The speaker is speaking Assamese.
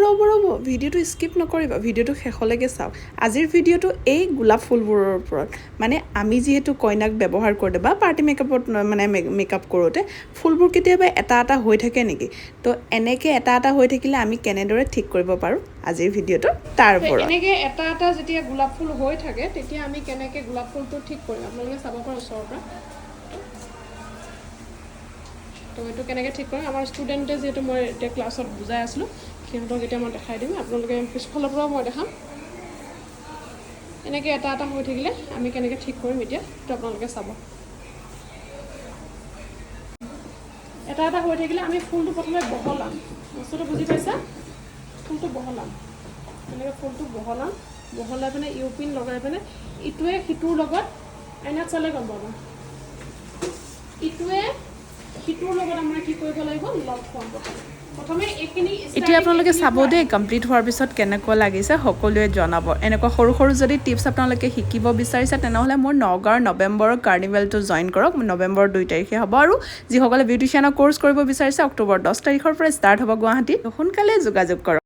ৰ'ব ভিডিঅ'টো স্কিপ নকৰিবা, ভিডিঅ'টো শেষলৈকে চাওক। আজিৰ ভিডিঅ'টো এই গোলাপ ফুলবোৰৰ ওপৰত, মানে আমি যিহেতু কইনাক ব্যৱহাৰ কৰোঁতে বা পাৰ্টি মেকআপত মানে মেকআপ কৰোঁতে ফুলবোৰ কেতিয়াবা এটা এটা হৈ থাকে নেকি, তো এনেকৈ এটা এটা হৈ থাকিলে আমি কেনেদৰে ঠিক কৰিব পাৰোঁ আজিৰ ভিডিঅ'টো তাৰ ওপৰত। এনেকৈ এটা এটা যেতিয়া গোলাপ ফুল হৈ থাকে তেতিয়া আমি কেনেকৈ গোলাপ ফুলটো ঠিক কৰিম আপোনালোকে চাব পাৰে ওচৰৰ পৰা। তো এইটো কেনেকৈ ঠিক কৰিম আমাৰ ষ্টুডেণ্টে যিহেতু মই এতিয়া ক্লাছত বুজাই আছিলোঁ সিহঁতক এতিয়া মই দেখাই দিম, আপোনালোকে পিছফালৰ পৰাও মই দেখাম। এনেকৈ এটা এটা হৈ থাকিলে আমি কেনেকৈ ঠিক কৰিম এতিয়া সেইটো আপোনালোকে চাব। এটা এটা হৈ থাকিলে আমি ফুলটো প্ৰথমে বহলাম, বস্তুটো বুজি পাইছা? ফুলটো বহলাম, এনেকৈ ফুলটো বহলাই পিনে ইউপিন লগাই পিনে ইটোৱে সিটোৰ লগত আইনাত চালে গম পাব। ইটোৱে সিটোৰ লগত আমাৰ কি কৰিব লাগিব, লগ খুৱাম প্ৰথমে এইখিনি। এতিয়া আপোনালোকে চাব দেই, কমপ্লিট হোৱাৰ পিছত কেনেকুৱা লাগিছে সকলোৱে জনাব। এনেকুৱা সৰু সৰু যদি টিপছ আপোনালোকে শিকিব বিচাৰিছে তেনেহ'লে মোৰ নগাঁৱৰ নৱেম্বৰৰ কাৰ্নিভেলটো জইন কৰক। নৱেম্বৰৰ 2 তাৰিখে হ'ব, আৰু যিসকলে বিউটিচিয়ানৰ কোৰ্চ কৰিব বিচাৰিছে অক্টোবৰ 10 তাৰিখৰ পৰা ষ্টাৰ্ট হ'ব গুৱাহাটীত, সোনকালে যোগাযোগ কৰক।